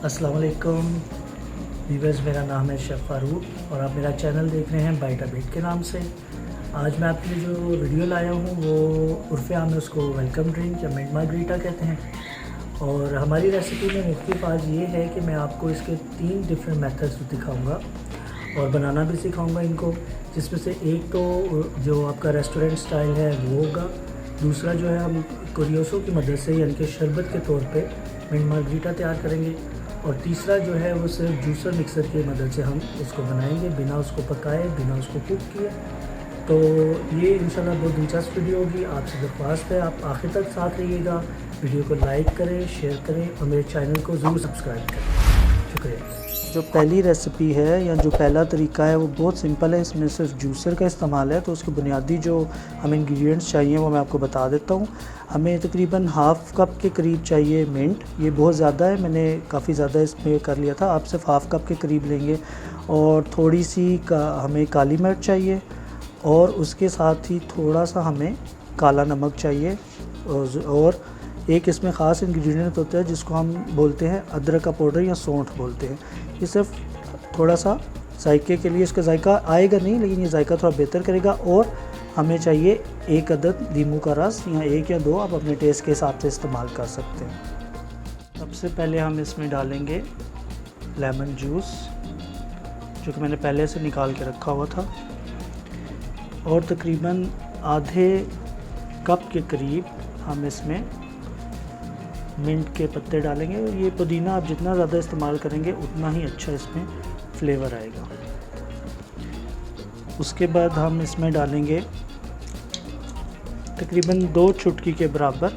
अस्सलाम वालेकुम व्यूअर्स, मेरा नाम है शेफ़ फ़ारूक और आप मेरा चैनल देख रहे हैं बाइट अ बिट के नाम से। आज मैं आपके लिए जो वीडियो लाया हूँ वो उर्फ़े आम में उसको वेलकम ड्रिंक या मिंट मार्गरीटा कहते हैं। और हमारी रेसिपी में मुख्तलिफ आज ये है कि मैं आपको इसके 3 डिफरेंट मेथड्स दिखाऊँगा और बनाना भी सिखाऊँगा इनको, जिसमें से एक तो जो आपका रेस्टोरेंट स्टाइल है वो होगा, दूसरा जो है हम कोरियोसो की मदद से यानी कि शरबत के तौर पे मिंट मार्गरीटा तैयार करेंगे, और तीसरा जो है वो सिर्फ जूसर मिक्सर की मदद से हम इसको बनाएंगे बिना उसको पकाए, बिना उसको कुक किए। तो ये इंशाल्लाह बहुत दिलचस्प वीडियो होगी। आपसे दरख्वास्त है आप आखिर तक साथ रहिएगा, वीडियो को लाइक करें, शेयर करें और मेरे चैनल को ज़रूर सब्सक्राइब करें। शुक्रिया। जो पहली रेसिपी है या जो पहला तरीका है वो बहुत सिंपल है, इसमें सिर्फ जूसर का इस्तेमाल है। तो उसके बुनियादी जो हमें इंग्रेडिएंट्स चाहिए वो मैं आपको बता देता हूँ। हमें तकरीबन हाफ़ कप के करीब चाहिए मिंट, ये बहुत ज़्यादा है, मैंने काफ़ी ज़्यादा इसमें कर लिया था, आप सिर्फ हाफ़ कप के करीब लेंगे। और थोड़ी सी हमें काली मिर्च चाहिए, और उसके साथ ही थोड़ा सा हमें काला नमक चाहिए। और एक इसमें ख़ास इंग्रेडिएंट होता है जिसको हम बोलते हैं अदरक का पाउडर या सौंठ बोलते हैं। ये सिर्फ थोड़ा सा जायके के लिए, इसका जायका आएगा नहीं लेकिन ये जायका थोड़ा बेहतर करेगा। और हमें चाहिए 1 अदद नींबू का रस, या 1 या 2 आप अपने टेस्ट के हिसाब से इस्तेमाल कर सकते हैं। सबसे पहले हम इसमें डालेंगे लेमन जूस, जो कि मैंने पहले से निकाल के रखा हुआ था, और तकरीबन आधे कप के करीब हम इसमें मिंट के पत्ते डालेंगे। और ये पुदीना आप जितना ज़्यादा इस्तेमाल करेंगे उतना ही अच्छा इसमें फ्लेवर आएगा। उसके बाद हम इसमें डालेंगे तकरीबन 2 चुटकी के बराबर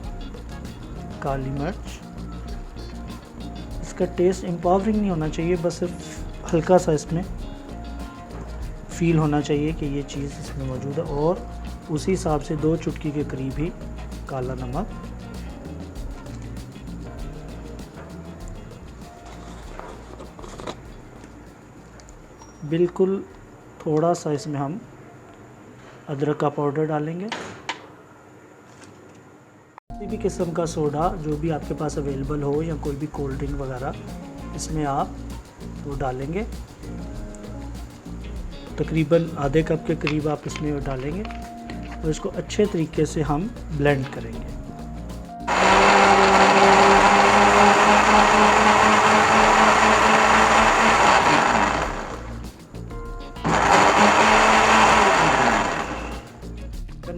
काली मिर्च। इसका टेस्ट एम्पावरिंग नहीं होना चाहिए, बस सिर्फ हल्का सा इसमें फील होना चाहिए कि ये चीज़ इसमें मौजूद है। और उसी हिसाब से 2 चुटकी के करीब ही काला नमक। बिल्कुल थोड़ा सा इसमें हम अदरक का पाउडर डालेंगे। किसी भी किस्म का सोडा जो भी आपके पास अवेलेबल हो, या कोई भी कोल्ड ड्रिंक वगैरह, इसमें आप वो डालेंगे। तकरीबन आधे कप के करीब आप इसमें डालेंगे और इसको अच्छे तरीके से हम ब्लेंड करेंगे।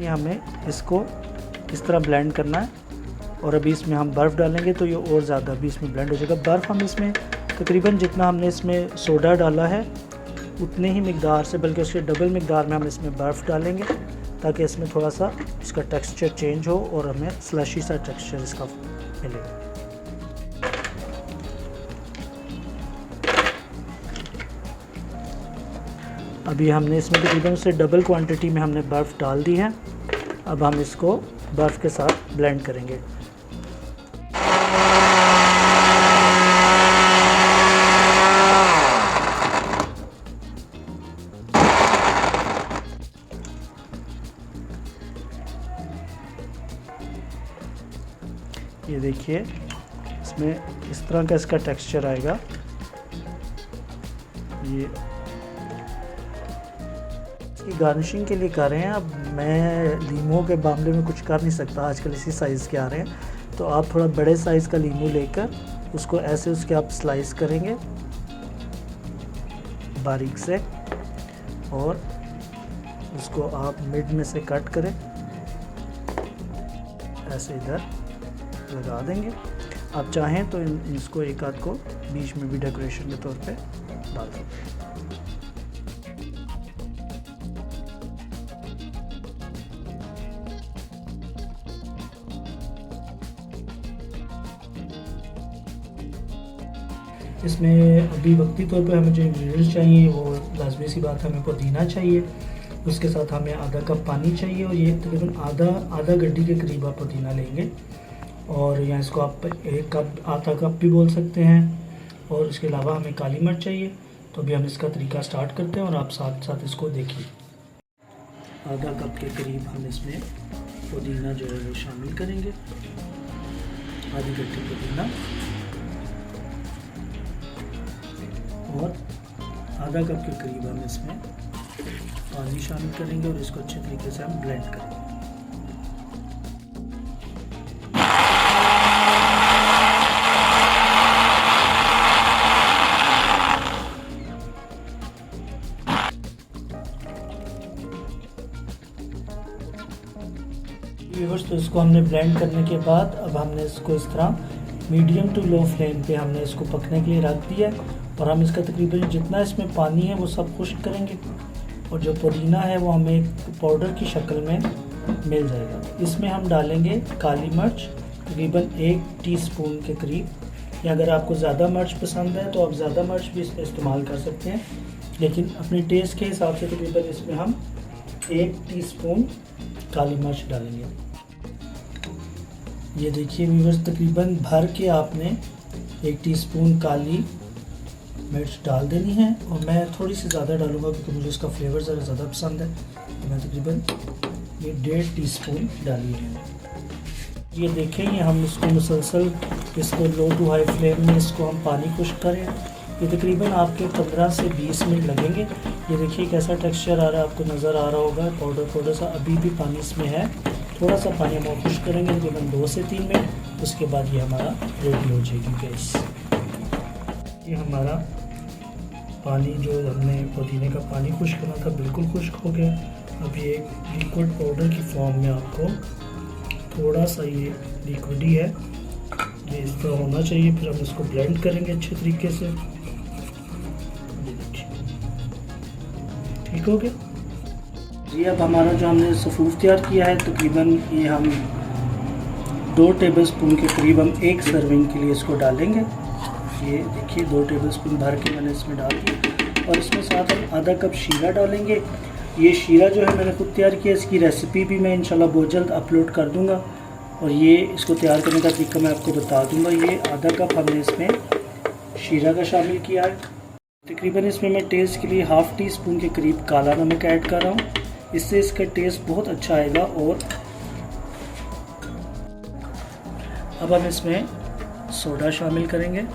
हमें इसको इस तरह ब्लेंड करना है। और अभी इसमें हम बर्फ़ डालेंगे तो ये और ज़्यादा भी इसमें ब्लेंड हो जाएगा। बर्फ़ हम इसमें तकरीबन जितना हमने इसमें सोडा डाला है उतने ही मिकदार से, बल्कि उसके डबल मिकदार में हम इसमें बर्फ़ डालेंगे, ताकि इसमें थोड़ा सा इसका टेक्सचर चेंज हो और हमें स्लशी सा टेक्सचर इसका मिले। अभी हमने इसमें तकरीबन से डबल क्वांटिटी में हमने बर्फ़ डाल दी है। अब हम इसको बर्फ़ के साथ ब्लेंड करेंगे। ये देखिए इसमें इस तरह का इसका टेक्सचर आएगा। ये इसकी गार्निशिंग के लिए कर रहे हैं। अब मैं लीमू के मामले में कुछ कर नहीं सकता, आजकल इसी साइज़ के आ रहे हैं। तो आप थोड़ा बड़े साइज़ का लीमू लेकर उसको ऐसे उसके आप स्लाइस करेंगे बारीक से, और उसको आप मिड में से कट करें, ऐसे इधर लगा देंगे। आप चाहें तो इसको एक आध को बीच में भी डेकोरेशन के तौर पे डाल सकते हैं। इसमें अभी वक्ती तौर पे हमें जो इंग्रेडिएंट्स चाहिए वो लाजमी सी बात है, हमें पुदीना चाहिए, उसके साथ हमें आधा कप पानी चाहिए, और ये तकरीबन आधा गड्डी के करीब आप पुदीना लेंगे। और या इसको आप 1 कप आधा कप भी बोल सकते हैं। और इसके अलावा हमें काली मिर्च चाहिए। तो अभी हम इसका तरीका स्टार्ट करते हैं और आप साथ साथ इसको देखिए। आधा कप के करीब हम इसमें पुदीना जो है वो शामिल करेंगे, आधी गड्डी पुदीना। आधा कप के करीब हम इसमें पानी शामिल करेंगे और इसको अच्छे तरीके से हम ब्लेंड करेंगे। व्यूअर्स, तो इसको हमने ब्लेंड करने के बाद अब हमने इसको इस तरह मीडियम टू लो फ्लेम पे हमने इसको पकने के लिए रख दिया है और हम इसका तकरीबन जितना इसमें पानी है वो सब खुश्क करेंगे और जो पुदीना है वो हमें पाउडर की शक्ल में मिल जाएगा। इसमें हम डालेंगे काली मिर्च तकरीबन 1 टीस्पून के करीब, या अगर आपको ज़्यादा मिर्च पसंद है तो आप ज़्यादा मिर्च भी इसमें इस्तेमाल कर सकते हैं, लेकिन अपने टेस्ट के हिसाब से तकरीबन इसमें हम 1 टीस्पून काली मिर्च डालेंगे। ये देखिए व्यूअर्स, तकरीबन भर के आपने 1 टीस्पून काली मिर्च डाल देनी है और मैं थोड़ी सी ज़्यादा डालूंगा क्योंकि मुझे इसका फ्लेवर ज़रा ज़्यादा पसंद है, तो मैं तकरीबन ये 1.5 टीस्पून डाली है। ये देखें, ये हम इसको मुसलसल इसको लो टू हाई फ्लेम में इसको हम पानी खुश्क करें। ये तकरीबन आपके 15 से 20 मिनट लगेंगे। ये देखिए कैसा टेक्सचर आ रहा है, आपको नज़र आ रहा होगा पाउडर सा, अभी भी पानी इसमें है, थोड़ा सा पानी हम खुश्क करेंगे तकरीबन 2 से 3 मिनट, उसके बाद ये हमारा रेडी हो जाएगी गैस। ये हमारा पानी जो हमने पुदीने का पानी खुश्क करना था बिल्कुल खुश्क हो गया। अब ये लिक्विड पाउडर की फॉर्म में आपको थोड़ा सा ये लिक्विड ही है, ये इस तरह होना चाहिए। फिर हम इसको ब्लेंड करेंगे अच्छे तरीके से। ठीक हो गया जी। अब हमारा जो हमने सफ़ूफ तैयार किया है तकरीबन ये हम 2 टेबलस्पून के करीब हम एक सर्विंग के लिए इसको डालेंगे। ये देखिए 2 टेबलस्पून भर के मैंने इसमें डाल दिया और इसमें साथ हम आधा कप शीरा डालेंगे। ये शीरा जो है मैंने खुद तैयार किया, इसकी रेसिपी भी मैं इंशाल्लाह बहुत जल्द अपलोड कर दूंगा और ये इसको तैयार करने का तरीका मैं आपको बता दूंगा। ये आधा कप हमने इसमें शीरा का शामिल किया है। तकरीबन इसमें मैं टेस्ट के लिए 1/2 टीस्पून के करीब काला नमक ऐड कर रहा हूँ, इससे इसका टेस्ट बहुत अच्छा आएगा। और अब हम इसमें सोडा शामिल करेंगे।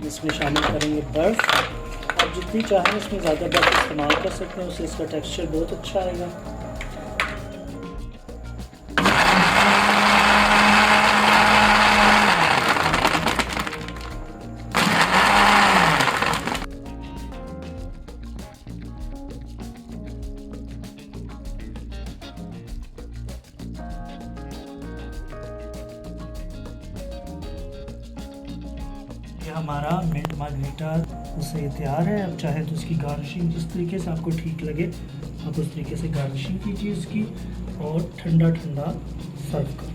इसमें शामिल करेंगे बर्फ़। आप जितनी चाहें इसमें ज़्यादा बर्फ़ इस्तेमाल कर सकते हैं, उससे इसका टेक्सचर बहुत अच्छा आएगा। ये हमारा मिंट मार्गरीटा उसे तैयार है। अब चाहे तो इसकी गार्निशिंग जिस तरीके से आपको ठीक लगे आप उस तरीके से गार्निशिंग कीजिए इसकी और ठंडा ठंडा सर्व करें।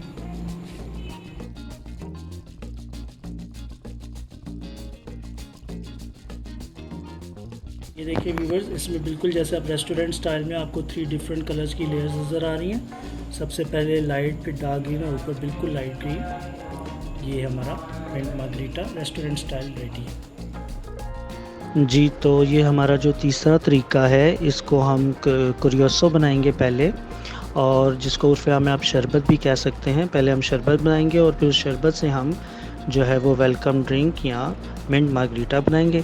ये देखिए व्यूअर्स, इसमें बिल्कुल जैसे आप रेस्टोरेंट स्टाइल में आपको 3 डिफरेंट कलर्स की लेयर्स नज़र आ रही हैं। सबसे पहले लाइट, फिर डार्क ग्रीन और ऊपर बिल्कुल लाइट ग्रीन। ये हमारा mint margarita restaurant style ready है जी। तो ये हमारा जो तीसरा तरीका है, इसको हम कुरियोसो बनाएंगे पहले, और जिसको उर्फ़े में आप शरबत भी कह सकते हैं। पहले हम शरबत बनाएंगे और फिर उस शरबत से हम जो है वो वेलकम ड्रिंक या मिंट मार्गरीटा बनाएंगे।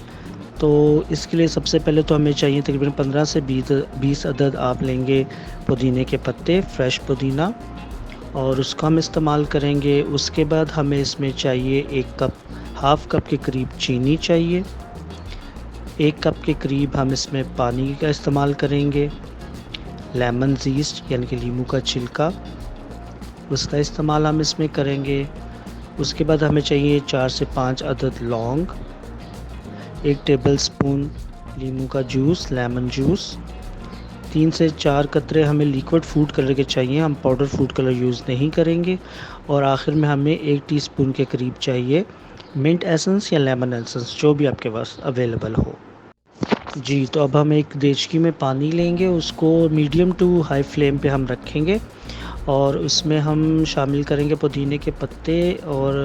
तो इसके लिए सबसे पहले तो हमें चाहिए तकरीबन 15 से 20 अदद आप लेंगे पुदीने के पत्ते, फ्रेश पुदीना, और उसका हम इस्तेमाल करेंगे। उसके बाद हमें इसमें चाहिए 1 कप के करीब चीनी चाहिए। 1 कप के करीब हम इसमें पानी का इस्तेमाल करेंगे। लेमन ज़ीस्ट यानी कि नींबू का छिलका, उसका इस्तेमाल हम इसमें करेंगे। उसके बाद हमें चाहिए 4 से 5 अदद लौंग, 1 टेबलस्पून नींबू का जूस, लेमन जूस, 3 से 4 कतरे हमें लिक्विड फूड कलर के चाहिए, हम पाउडर फूड कलर यूज़ नहीं करेंगे। और आखिर में हमें 1 टीस्पून के करीब चाहिए मिंट एसेंस या लेमन एसेंस, जो भी आपके पास अवेलेबल हो जी। तो अब हम एक देचकी में पानी लेंगे, उसको मीडियम टू हाई फ्लेम पे हम रखेंगे और उसमें हम शामिल करेंगे पुदीने के पत्ते। और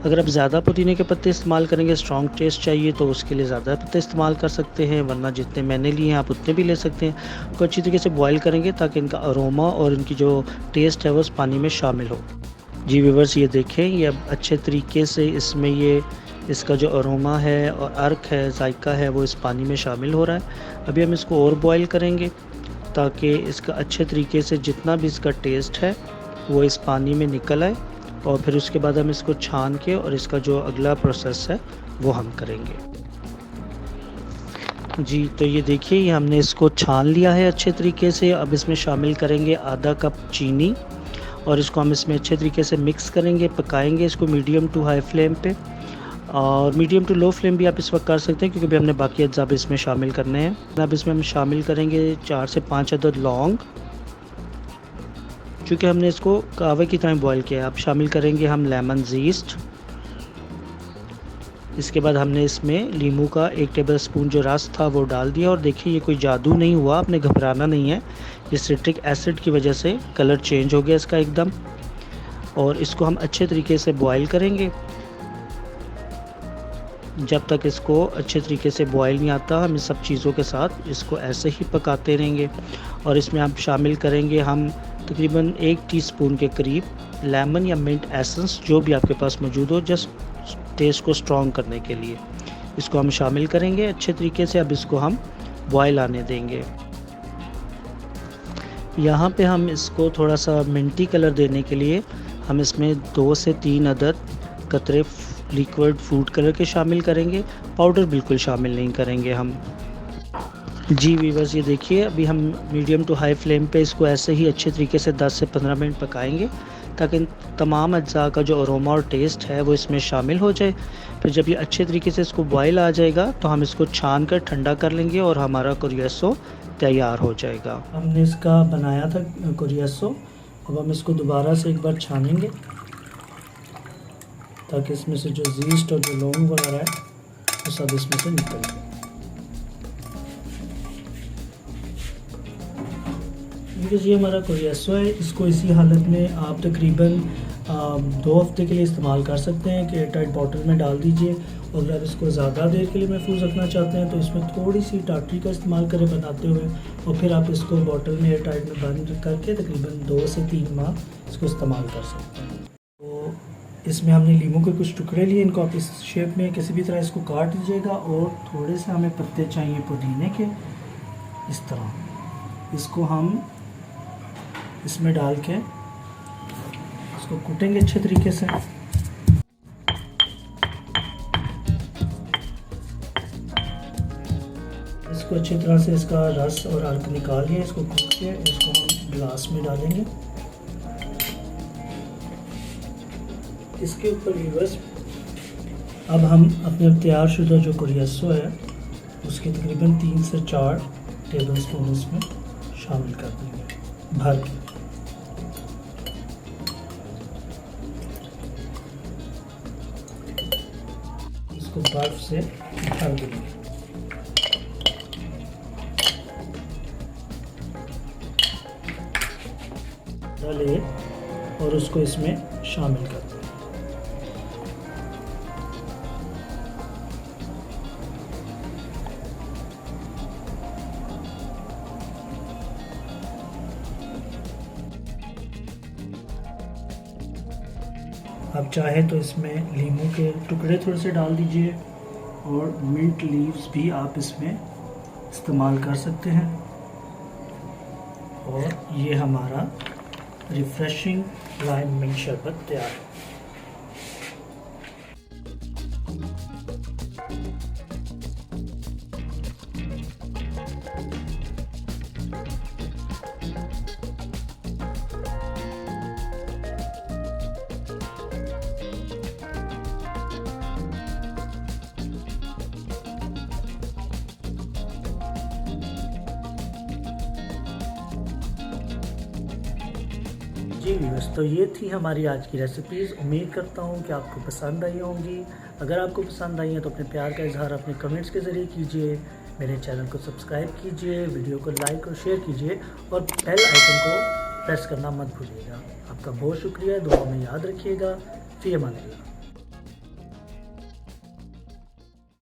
अगर आप ज़्यादा पुदीने के पत्ते इस्तेमाल करेंगे, स्ट्रॉन्ग टेस्ट चाहिए, तो उसके लिए ज़्यादा पत्ते इस्तेमाल कर सकते हैं, वरना जितने मैंने लिए हैं आप उतने भी ले सकते हैं। उसको अच्छी तरीके से बॉईल करेंगे ताकि इनका अरोमा और इनकी जो टेस्ट है वो उस पानी में शामिल हो। जी व्यूअर्स, ये देखें, ये अब अच्छे तरीके से इसमें ये इसका जो अरोमा है और अर्क है, जायका है, वो इस पानी में शामिल हो रहा है। अभी हम इसको और बॉईल करेंगे ताकि इसका अच्छे तरीके से जितना भी इसका टेस्ट है वो इस पानी में निकल आए। और फिर उसके बाद हम इसको छान के और इसका जो अगला प्रोसेस है वो हम करेंगे। जी, तो ये देखिए, ये हमने इसको छान लिया है अच्छे तरीके से। अब इसमें शामिल करेंगे आधा कप चीनी और इसको हम इसमें अच्छे तरीके से मिक्स करेंगे, पकाएंगे इसको मीडियम टू हाई फ्लेम पे। और मीडियम टू लो फ्लेम भी आप इस वक्त कर सकते हैं, क्योंकि अभी हमने बाकी अज्जा भी इसमें शामिल करने हैं। अब इसमें हम शामिल करेंगे 4 से 5 अदद लौंग, क्योंकि हमने इसको कहवे की तरह बॉईल किया है। अब शामिल करेंगे हम लेमन जीस्ट। इसके बाद हमने इसमें लीमू का 1 टेबल स्पून जो रस था वो डाल दिया। और देखिए, ये कोई जादू नहीं हुआ, आपने घबराना नहीं है। ये सिट्रिक एसिड की वजह से कलर चेंज हो गया इसका एकदम। और इसको हम अच्छे तरीके से बॉईल करेंगे। जब तक इसको अच्छे तरीके से बॉईल नहीं आता, हम इस सब चीज़ों के साथ इसको ऐसे ही पकाते रहेंगे। और इसमें आप शामिल करेंगे हम तकरीबन 1 टीस्पून के करीब लेमन या मिंट एसेंस, जो भी आपके पास मौजूद हो, जस्ट टेस्ट को स्ट्रॉन्ग करने के लिए इसको हम शामिल करेंगे अच्छे तरीके से। अब इसको हम बॉयल आने देंगे। यहाँ पे हम इसको थोड़ा सा मिंटी कलर देने के लिए हम इसमें 2 से 3 अदद कतरे लिक्विड फूड कलर के शामिल करेंगे। पाउडर बिल्कुल शामिल नहीं करेंगे हम। जी व्यूअर्स, ये देखिए, अभी हम मीडियम टू हाई फ्लेम पे इसको ऐसे ही अच्छे तरीके से 10 से 15 मिनट पकाएंगे, ताकि तमाम अज्जा का जो अरोमा और टेस्ट है वो इसमें शामिल हो जाए। फिर जब ये अच्छे तरीके से इसको बॉयल आ जाएगा तो हम इसको छान कर ठंडा कर लेंगे और हमारा कुरियसो तैयार हो जाएगा। हमने इसका बनाया था कुरियसो। अब हम इसको दोबारा से एक बार छानेंगे ताकि इसमें से जो जीस्ट और जो लौंग वगैरह है वो सब इसमें से निकल जाए। ये हमारा कुरियसो है। इसको इसी हालत में आप तकरीबन 2 हफ्ते के लिए इस्तेमाल कर सकते हैं कि एयरटाइट बॉटल में डाल दीजिए। और अगर आप इसको ज़्यादा देर के लिए महफूज रखना चाहते हैं तो इसमें थोड़ी सी टाटरी का इस्तेमाल करें बनाते हुए, और फिर आप इसको बॉटल में एयरटाइट में बंद करके तकरीबन 2 से 3 माह इसको इस्तेमाल कर सकते हैं। तो इसमें हमने लीमू के कुछ टुकड़े लिए, इनको आप इस शेप में किसी भी तरह इसको काट दीजिएगा। और थोड़े से हमें पत्ते चाहिए पुदीने के, इस तरह इसको हम इसमें डाल के इसको कूटेंगे अच्छे तरीके से। इसको अच्छी तरह से इसका रस और अर्क निकाल लिया। इसको कूट के इसको हम ग्लास में डालेंगे। इसके ऊपर व्यूअर्स अब हम अपने तैयार शुदा जो कुरियसो है उसके तकरीबन 3 से 4 टेबल स्पून इसमें शामिल कर देंगे भर के। इसको बर्फ से भर देंगे। डालें और उसको इसमें शामिल कर दें। आप चाहें तो इसमें लीमू के टुकड़े थोड़े से डाल दीजिए और मिंट लीव्स भी आप इसमें इस्तेमाल कर सकते हैं। और ये हमारा रिफ्रेशिंग लाइम मिंट शरबत तैयार है। जी व्यूअर्स, तो ये थी हमारी आज की रेसिपीज़। उम्मीद करता हूँ कि आपको पसंद आई होंगी। अगर आपको पसंद आई है तो अपने प्यार का इजहार अपने कमेंट्स के ज़रिए कीजिए। मेरे चैनल को सब्सक्राइब कीजिए, वीडियो को लाइक और शेयर कीजिए और बेल आइकन को प्रेस करना मत भूलिएगा। आपका बहुत शुक्रिया, दुआ में याद रखिएगा। फ़ी अमान अल्लाह।